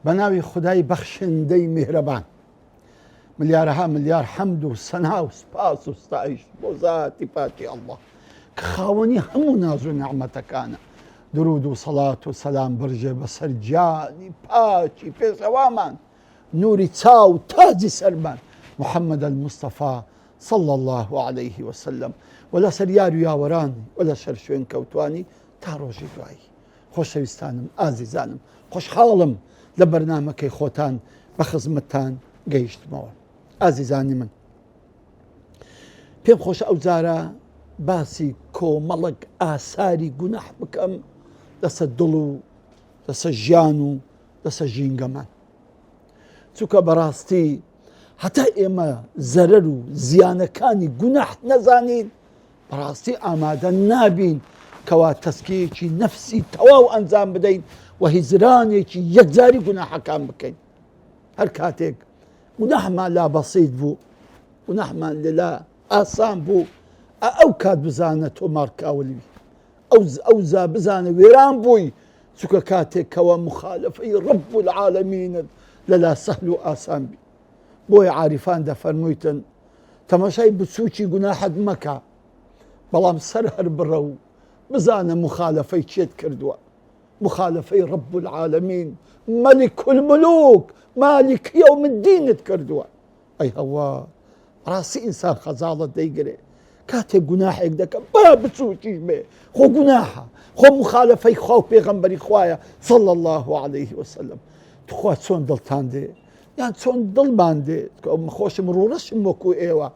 بناوي خداي بخشندي مهربان مليارها مليار حمد وسنا وسباس وستعيش بوزاتي باتي الله كخاوني هم ناز نعمتك أنا درود وصلاة وسلام برجة بسرجاني باتي في سوامان نوري تاو تاجي سربان محمد المصطفى صلى الله عليه وسلم ولا سريار يا وراني ولا شرشوين كوتواني تاروجي دوائي خوش ويستانم عزيزانم خوش حالم لبرنامجي خوتان بخزمتان گەیشتمەوە ئازیزانی من پێم خۆش ئەو جارە باسی کۆمەڵک ئاساری گوناح بکەم لەسەر دڵ و لەسەر ژیان و لەسەر ژینگەمان چونکە بەڕاستی هەتا ئێمە زەرەر و زیانەکانی گوناح نەزانین بەڕاستی ئامادە نابین کەوا تەسکیەکی نەفسی تەواو ئەنجام بدەین و هیزرانێکی یەکجاری گوناحەکان بکەین هەر کاتێک گوناحمان لا بەسیط بوو گوناحمان لەلا ئاسان بوو ئەو کات بزانە تۆ مارکاولی ئەو زا بزانە وێران بووی چونکە کاتێک کەوە مخالفەی ڕەب العالەمینت لەلا سەهل و ئاسان بی بۆیە عاریفان دەفەرموویتن تەماشای بچووکی گوناحت مەکە بەڵام سەر هەر بڕە و بزانە مخالفەی چێت کردووە مخالفەی ڕەب العالەمین مەلیک الملوک مالك يوم الدين تكردوا اي هوا راسي انسان خزالة ديقري كاتب جناحك دك باب تسوتيش به خو جناحه خو مخالفه خو بيغمبري خوايا صلى الله عليه وسلم تخوا تسون دلتان دي يعني تسون دلمان دي خوش مرورش موكو ايوا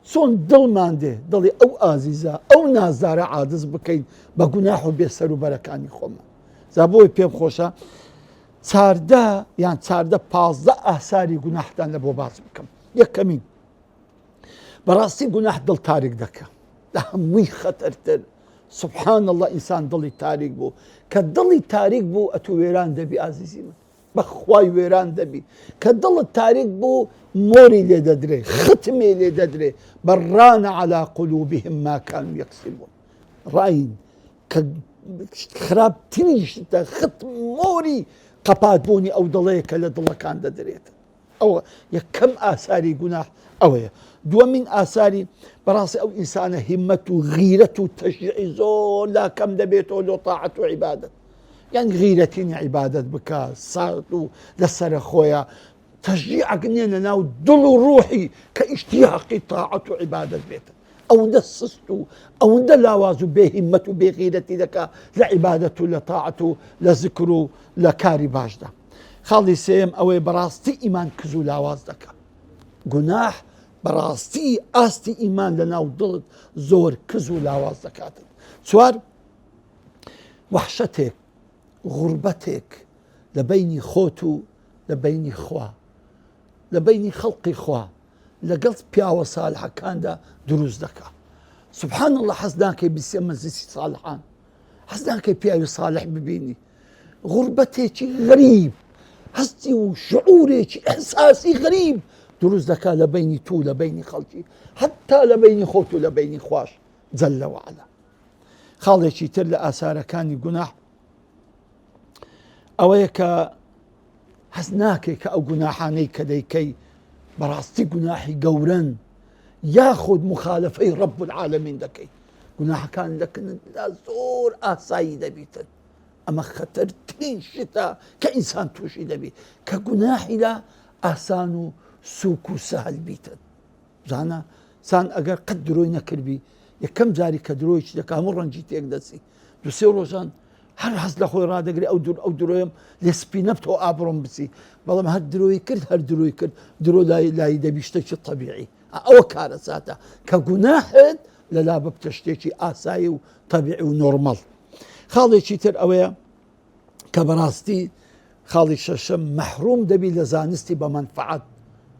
تسون دلمان دي دلي او عزيزة او نازدار عادز بكين بجناحه بيسروا بركاني خوما زابوي بيم خوشا چاردە یان چاردە 15 ئاساری گوناحتان لە بۆ باس بکەم یەکەمین بەڕاستی گوناح دڵ تاریک دەکە لە هەمووی خەتەرتر سبحان الله ئینسان دڵی تاریک بوو کە دڵی تاریک بوو ئەتو وێران دەبی ئازیزی من بەخوای وێران دەبی کە دڵت تاریک بوو مۆری لێ دەدرێ ختمێ لێ دەدرێ بەڕانە عەلا قولوبهم ما كانوا يكسبون ڕاین کە خراپترین شتە ختم مۆری قەپات بوونی ئەو دڵەیە کە لە دڵەکان دەدرێت ئەوە یەکەم ئاساری گوناح ئەوەیە دووەمین ئاساری بەڕاستی ئەو ئینسانە هیممەت و غیرەت و تەشجیعی زۆر لاکەم دەبێتەوە لۆ تاعەت و عیبادەت یان غیرەتینی عیبادەت بکە سات و لەسەرە خۆیە تەشجیعەک نییە لە ناو دڵ و ڕوحی کە ئیشتیاقی تاعەت و عیبادەت بێتە ئەوەندە سست و ئەوەندە لاواز و بێهیممەت و بێغیرەتی دەکا لە عیبادەت و لە تاعەت و لە زیکر و لە کاری باشدا خاڵی سێم ئەوەی بەڕاستی ئیمان کز و لاواز دەکا گوناح بەڕاستی ئاستی ئیمان لە ناو دڵت زۆر کز و لاواز دەکاتن چوار وەحشەتێک غوربەتێک لە بەینی خۆت و لە بەینی خوا لە بەینی خەڵقی خوا لەگەڵ پیاوە ساڵحەکاندا دروست دەکا سبحان الله حەز ناکەی بیسێ مەجلیسی ساڵحان حەز ناکەی پیاوی ساڵح ببینی غوربەتێکی غەریب هەستی و شعورێکی ئەحساسی غەریب دروست دەکا لە بەینی تو لە بەینی خەڵکی حتا لە بەینی خۆت و لە بەینی خوش جەلە وعەلا خاڵێکی تر لە ئاسارەکانی گوناح ئەوەیە کە حەز ناکەی کە ئەو گوناحانەی کە دەیکەی بەڕاستی گوناحی گەورەن یاخود مخالفەی ڕەب العالەمین دەکەی گوناحەکان دەکەن لا زۆر ئاسایی دەبیتن ئەمە خەتەرترین شتە کە ئینسان تووشی دەبی کە گوناحی لا ئاسان و سووک و سەهل بیتن زانە سان ئەگەر قەت درۆی نەکردبی یەکەم جاری کە درۆیی دەکا هەموو ڕەنجی تێک دەچی دو سێ ڕۆژان هەر حەز لە خۆی ڕادەگری ئەو درۆیم لێ سپینە بتەوە ئابڕۆم بچی بەڵام هەر درۆی کرد هەر درۆی کرد درۆ لای دەبی شتێکی طەبیعی ئەوە کارە ساتە کە گوناحت لەلا ببتە شتێکی ئاسایی و طەبیعی و نۆرمەڵ خاڵێکی تر ئەوەیە کە بەڕاستی خاڵی شەشەم مەحروم دەبی لە زانستی بە مەنفعەت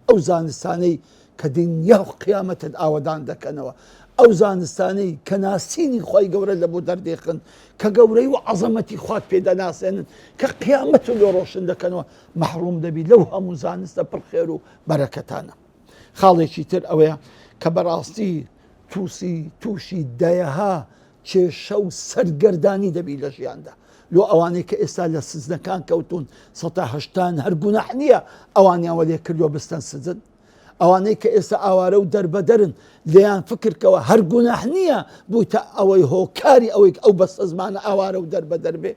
ئەو زانستانەی کە دنیا و قیامەتت ئاوەدان دەکەنەوە ئەو زانستانەی کە ناسینی خۆی گەورە لە بۆ دەردێخن کە گەورەی و عەزەمەتی خوات پێدەناسێنن کە قیامەت لۆ ڕۆشن دەکەنەوە مەحروم دەبی لەو هەموو زانستە پڕ خێر و بەرەکەتانە. خاڵێکی تر ئەوەیە کە بەڕاستی تووشی دەیەها کێشە و سەرگەردانی دەبی لە ژیاندا. لۆ ئەوانەی کە ئێستا لە سزنەکان کەوتون 180 هەر گوناح نییە ئەوانیان لێ کردووە بستەن سزن. ئەوانەی کە ئێستا ئاوارە و دەربەدەرن لێیان فکرکەوە هەر گوناح نییە بوویتە ئەوەی هۆکاری ئەوەی ئەو بەستە زمانە ئاوارە و دەربەدەر بێ.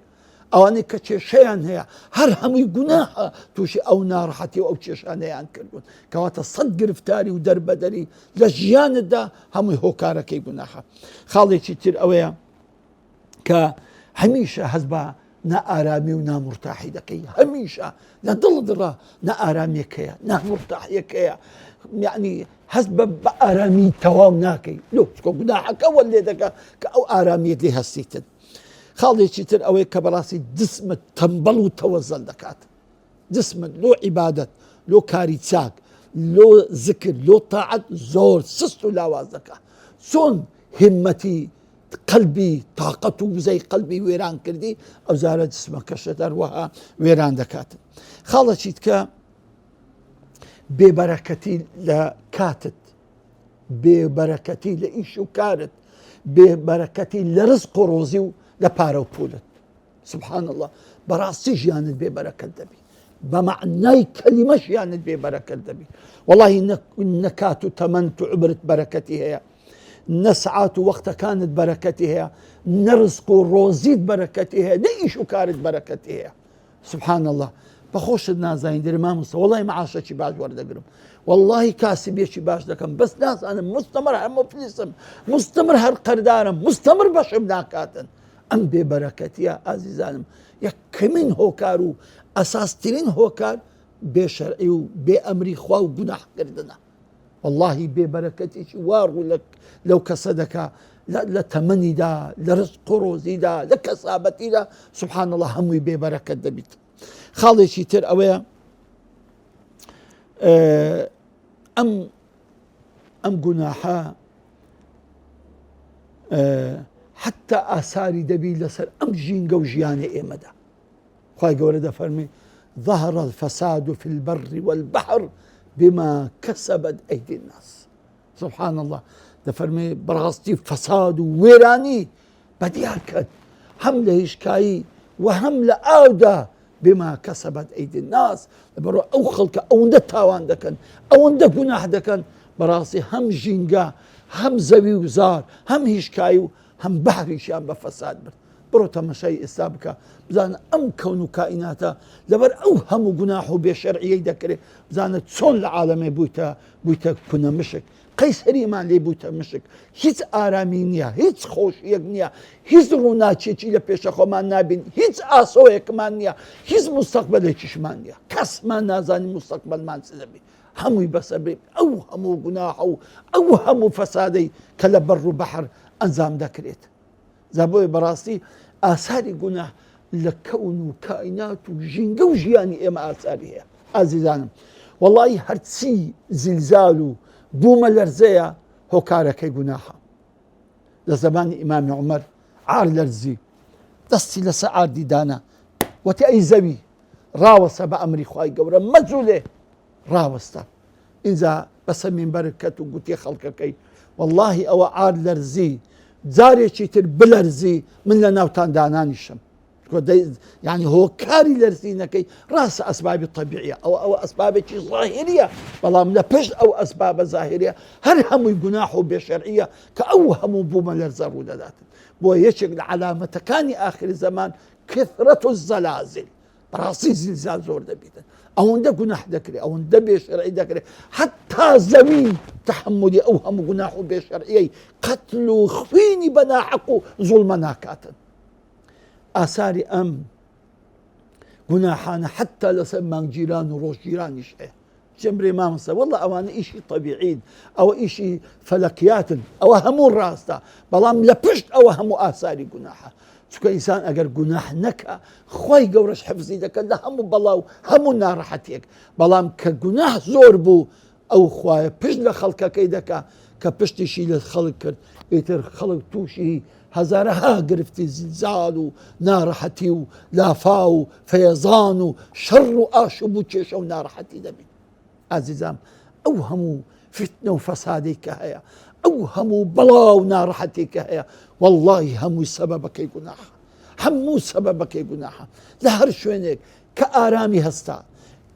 ئەوانەی کە کێشەیان هەیە هەر هەمووی گوناحە تووشی ئەو ناڕەحەتی و ئەو کێشانەیان کردوون کەواتە سەد گرفتاری و دەربەدەری لە ژیانتدا هەمووی هۆکارەکەی گوناحە. خاڵێکی تر ئەوەیە کە هەمیشە هەست بە نائارامی و نامورتاحی دەکەی هەمیشە لە دڵدڕە نائارامیەکەیە نامورتاحیەکەیە یعنی هەست بە ئارامی تەواو ناکەی لۆ گوناحەکەوە لێ دەکە کە ئەو ئارامیت لێ هەستیتن. خاڵێکی تر ئەوەی کە بەڕاستی جسمت تەمبەڵ و تەوەزەل دەکات جسمت لۆ عیبادەت لۆ کاری چاک لۆ زکر لۆ تاعەت زۆر سست و لاواز دەکات چۆن همەتی قەلبی تاقەت و وزەی قەلبی وێران کردی ئەو زارە جسمەکەشت هەروەها وێران دەکاتن. خاڵێکی کە بێبەرەکەتی لە کاتت بێبەرەکەتی لە ئیش و کارت بێبەرەکەتی لە ڕزق و ڕۆزی و لە پارە و پولت سبحان الله بەڕاستی ژیانت بێبەرەکەت دەبی بە معنای کەلیمە ژیانت بێبەرەکەت دەبی وەڵاهی نەکات و تەمەنت و عمرت بەرەکەتی هەیە نەسعات و وەختەکانت بەرەکەتی هەیە نەڕزق و ڕۆزیت بەرەکەتی هەیە نە ئیش و کارت بەرەکەتی هەیە سبحان الله بەخۆشت نازانین دەرما موسە وەڵی معاشەکی باش وەردەگرم واللهی کاسبێکی باش دەکەم بەس نازانم مستەمر هەر مفلیسم مستەمر هەر قەردارم مستەمر بەشم ناکاتن. ئەم بێبەرەکەتیە ئازیزانم یەکەمین هۆکار و ئەساسترین هۆکار بێشەرعی و بێ ئەمری خوا و گوناحکردنە. واللهی بێبەرەکەتێکی واڕوو لەو کەسە دەکا لە تەمەنیدا لە ڕزق و ڕۆزیدا لە کەسابەتیدا سبحان الله هەمووی بێبەرەکەت دەبیت. خاڵێکی تر ئەوەیە ئەم گوناحە حتى ئاساری دەبی لەسەر ئەم ژینگە و ژیانی ئێمەدا. خوای گەورە دەفەرمی ظهر الفساد في البر والبحر بما كسبت أيدي الناس. سبحان الله دەفەرمی بەڕاستی فەساد و وێرانی بەدیار کرد هەم لە هیشکایی و هەم لە ئاودا بما كسبت أيدي الناس لەبەرەوە ئەو خەڵکە ئەوەندە تاوان دەکەن ئەوەندە گوناح دەکەن بەڕاستی هەم ژینگە هەم زەوی و زار هەم هیشکایی و هەم بەحریشیان بە فەساد برد. بڕۆ تەمەشای ئێستا بکە بزانە ئەم کەون و کائیناتە لەبەر ئەو هەموو گوناح و بێشەرعیەی دەکرێت بزانە چۆن لە عالەمێ بوویتە کونە مشک قەیسەریمان لێ بوویتە مشک هیچ ئارامی نییە هیچ خۆشیەک نییە هیچ ڕووناچێکی لە پێشە خۆمان نابین هیچ ئاسۆیەکمان نییە هیچ مستەقبەلێکیشمان نییە کەسمان نازانی مستەقبەلمان چ دەبێ هەمووی بەسەر ئەو هەموو گوناح و ئەو هەموو فەسادەی کە لە بەڕ و بەحر ئەنجام دەکرێت. زابۆی بەڕاستی ئاساری گوناح لە کەون و کائینات و ژینگە و ژیانی ئێمە ئاساری هەیە. ئازیزانم وەڵی هەرچی زیلزال و بوومە لەرزەیە هۆکارەکەی گوناحە. لە زەمانی ئیمامی عومەر عار لەرزی دەستی لەسەر ئاردی دانا وەتی ئەی زەوی ڕاوەسە بە ئەمری خوای گەورە مەجوولێ ڕاوەستە ئینجا بەسە مینبەرت کەت و گوتی خەڵکەکەی واللهی ئەوە عار لەرزی جارێکی تر بلەرزی من لە ناوتان دانانیشم یعنی هۆکاری لەرزینەکەی ڕاستە ئەسبابی طبیعیە ئەوە ئەسبابێکی ظاهریە بەڵام لە پشت ئەو ئەسبابە ظاهریە هەر هەمووی گوناح و بێشەرعیە کە ئەو هەموو بوومە لەرزە ڕوو دەداتن. بۆ یەکێک لە عەلامەتەکانی ئاخری زەمان کثرەت الزەلازل بەڕاستی زیلزال زۆر دەبیتن ئەوەندە گوناح دەکرێت ئەوەندە بێشەرعی دەکرێت حتا زەوین تەحملی ئەو هەموو گوناح و بێشەرعیەی قەتل و خوێنی بە ناحەق و زوڵمە ناکاتن. ئاساری ئەم گوناحانە حتا لەسەر مانگگیران و ڕۆژگیرانیش هەیە. جەمرێ مامۆستا وەڵڵا ئەوانە ئیشی طەبیعین ئەوە ئیشی فەلەکیاتن ئەوە هەموو ڕاستە بەڵام لە پشت ئەوە هەموو ئاساری گوناحە چونکە ئینسان ئەگەر گوناح نەکە خۆی گەورەش حفزی دەکەن لە هەموو بەڵاو هەموو ناڕەحەتێک بەڵام کە گوناح زۆر بوو ئەو خوایە پشت لە خەڵکەکەی دەکا کە پشتیشی لە خەڵک کرد ئیتر خەڵک تووشی هەزارەها گرفتی زیلزال و ناڕەحەتی و لافا و فەیەزان و شەڕ و ئاشوب و کێشە و ناڕەحەتی دەبێت. ئازیزام ئەو هەموو فتنە و فەسادێک کە هەیە، ئەو هەموو بەڵا و ناڕەحەتێک کە هەیە، وەڵڵاهی هەمووی سەبەبەکەی گوناحە، هەموو سەبەبەکەی گوناحە. لە هەر شوێنێک کە ئارامی هەستا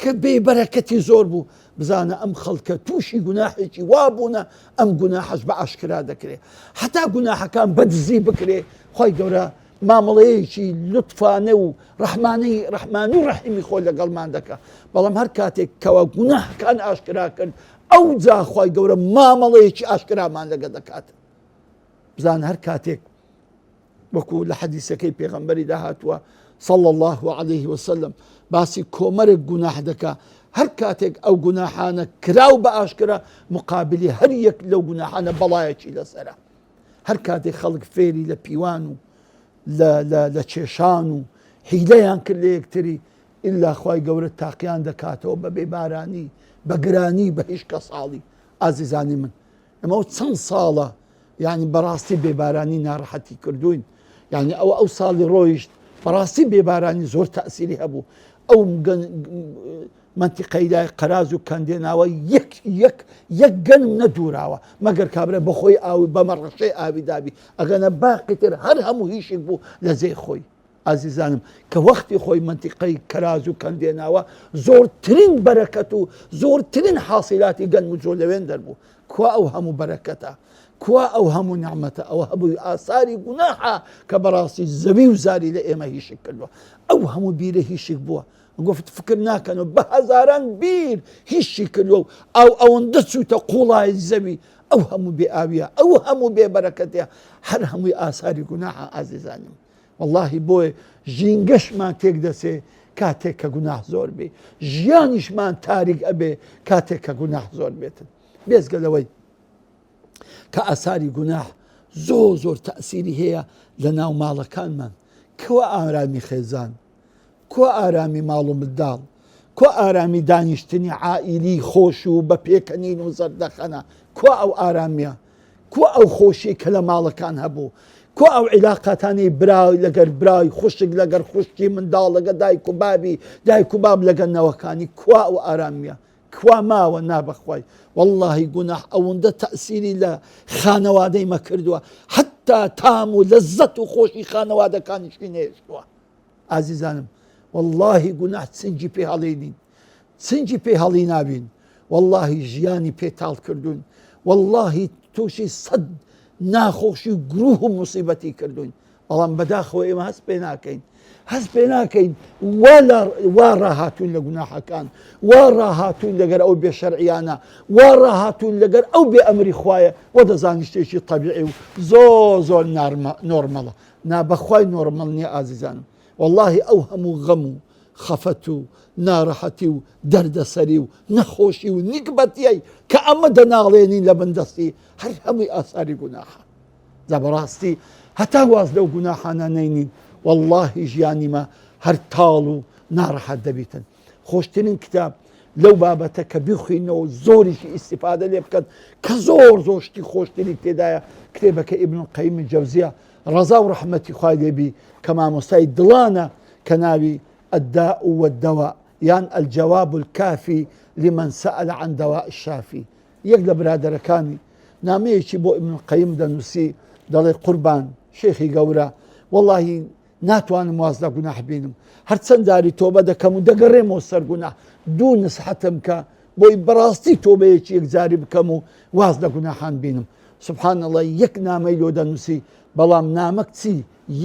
کە بێبەرەکەتی زۆر بوو بزانە ئەم خەڵکە تووشی گوناحێکی وابوونە، ئەم گوناحەش بە ئاشکرا دەکرێت. هەتا گوناحەکان بەدزی بکرێ خۆی گەورە مامەڵەیەکی لوتفانە و ڕەحمان و ڕەحیمی خۆی لەگەڵمان دەکە. بەڵام هەر کاتێک کەوە گوناحەکان ئاشکرا کرد ئەو جا خۆی گەورە مامەڵەیەکی ئاشکرامان لەگە دەکات. بزانە هەر کاتێک وەکو لە حەدیسەکەی پێغەمبەری داهاتووە صلى الله عليه وسلم باسی کۆمەرێک گوناح دەکا، هەر کاتێک ئەو گوناحانە کراو بە ئاشکرا مقابلی هەر یەک لەو گوناحانە بەڵایەکی لەسەرە. هەر کاتێک خەڵک فێری لە پیوان و لە کێشان و حیلەیان کرد لە یەکتری ئللا خوای گەورە تاقییان دەکاتەوە بە بێبارانی بە گرانی بە هیچ کە ساڵی. ئازیزانی من ئەمە چەند ساڵە یعنی بەڕاستی بێبارانی ناڕەحەتی کردوین، یعنی ئەو ساڵی ڕۆیشت بەڕاستی بێبارانی زۆر تەئسیری هەبوو. ئەو منتیقەی لای قەراز و کەندێناوە یەک گەنم نەدووراوە مەگەر کابرا بەخۆی ئاوی بەمەڕەشەی ئاوی دابی، ئەگەنە باقی تر هەر هەموو هیچێک بوو لە زێی خۆی. ئازیزانم کە وەختی خۆی منتیقەی کەراز و کەندێناوە زۆرترین بەرەکەت و زۆرترین حاصیلاتی گەنم و جۆ لەوێن دەربوو. کوا ئەو هەموو بەرەکەتە، کوا ئەو هەموو نعمەتە، ئەوە هەبووی ئاساری گوناحە کە بەڕاستی زەوی و زاری لە ئێمە هیچێک کردووە. ئەو هەموو بیرە هیچێک بووە گفت فکر ناکەنەوە بە هەزاران بیر هیچی کردووە و ئەوەندە چووتە قوڵای زەوی. ئەو هەموو بێ ئاویە، ئەو هەموو بێ بەرەکەتەیە، هەر هەمووی ئاساری گوناحە. ئازیزانم واللهی بۆیە ژینگەشمان تێک دەسێ کاتێک کە گوناح زۆر بێ، ژیانیشمان تاریک ئەبێ کاتێک کە گوناح زۆر بێتن. بێزگەلەوەی کە ئاساری گوناح زۆر تەئسیری هەیە لە ناو ماڵەکانمان. کەوە ئارامی خێزان، کۆ ئارامی ماڵ و منداڵ، کۆ ئارامی دانیشتنی عائیلی خۆش و بە پێکەنین و زەردەخەنە، کۆ ئەو ئارامیە، کۆ ئەو خۆشی کە لە ماڵەکان هەبوو، کۆ ئەو عیلاقاتانی براوی لەگەر براوی، خوشک لەگەر خوشکی، منداڵ لەگە دایک و بابی، دایک و باب لەگەر نەوەکانی، کوا ئەو ئارامیە، کوا ماوە نابەخوای. واللهی گوناح ئەوەندە تەئسیری لە خانەوادەی مە کردووە حتا تام و لەزەت و خۆشی خانەوادەکانیشی نێشتووە. ئازیزانم واللهی گوناح سنجی پێ هەڵێنین، سنجی پێ هەڵی نابین، واللهی ژیانی پێتاڵ کردوون، واللهی تووشی سەد ناخۆشی و گروه و موسیبەتی کردوین. بەڵام بەداخەوە ئێمە هەست پێ ناکەین، هەست پێ ناکەین وا ڕاهاتوون لە گوناحەکان، وا ڕاهاتوون لەگەر ئەو بێشەرعیانە، وا ڕاهاتوون لەگەر ئەو بێ ئەمری خوایە وە دەزانی شتێکی طەبیعی و زۆر نۆرمەڵە. نابەخوای نۆرمەڵ نییە ئازیزانم. واللهی ئەو هەموو غەم و خەفەت و ناڕەحەتی و دەردەسەری و نەخۆشی و نیکبەتیەی کە ئەمە دەناڵێنین لە بندەستی هەر هەمووی ئاساری گوناحە. جا بەڕاستی هەتا واز لەو گوناحانە نەینین واللهی ژیانیمە هەر تاڵ و ناڕەحەت دەبیتن. خۆشترین کتاب لەو بابەتە کە بیخوینەوە زۆریشی ئیستیفادە لێ بکەن کە زۆر شتی خۆشتری تێدایە کتێبەکە ئیبن القەیم الجەوزیە ڕەزا و ڕەحمەتی خوای لێبی کە مامۆستای دڵانە کە ناوی الداء والدواء یان الجواب الكافي لمن سأل عن دواء الشافي. یەک لە برادەرەکانی نامەیەکی بۆ ئیبن القەیم دەنووسی دەڵێ قوربان شێخی گەورە واللهی ناتوانم واز لە گوناح بینم، هەرچەند داری تۆبە دەکەم و دەگەڕێمەوە سەر گوناح، دوو نسحەتم کە بۆی بەڕاستی تۆبەیەکی یەکجاری بکەم و واز لە گوناحان بینم. سبحان الله یەک نامەی لۆ دەنووسی، بەڵام نامەک چی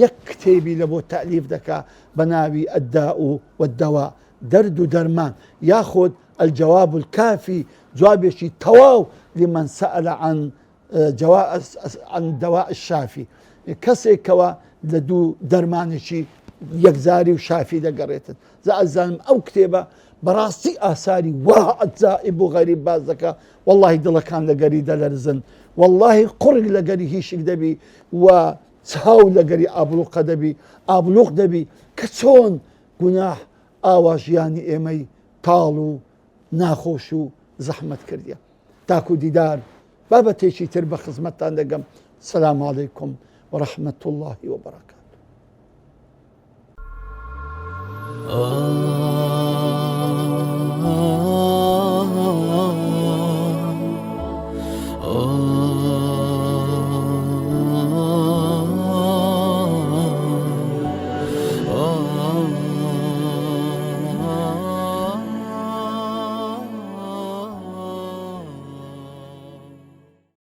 یەک کتێبی لە بۆ تەئلیف دەکا بە ناوی الداء والدواء، دەرد و دەرمان، یاخود الجواب الكافي جوابێکی تەواو لمن سأل عن دواء الشافي، کەسێکەوە لە دوو دەرمانێکی یەکزاری و شافی دەگەڕێتن. زانم ئەو کتێبە بەڕاستی ئاساری وا ئەجائب و غەریب باز دەکا، واللهی دڵەکان لەگەری دەلەرزن، واللهی قوڕگ لەگەری هیچێک دەبی و چاو لەگەری ئابلوقە دەبی، ئابلوق دەبی کە چۆن گوناح ئاوا ژیانی ئێمەی تاڵ و ناخۆش و زەحمەت کردیە. تاکو دیدار بابەتێکی تر بە خزمەتتان دەگەم. سەلام عەلەیکوم وەڕەحمەت الله وبەرەکاتوه. oh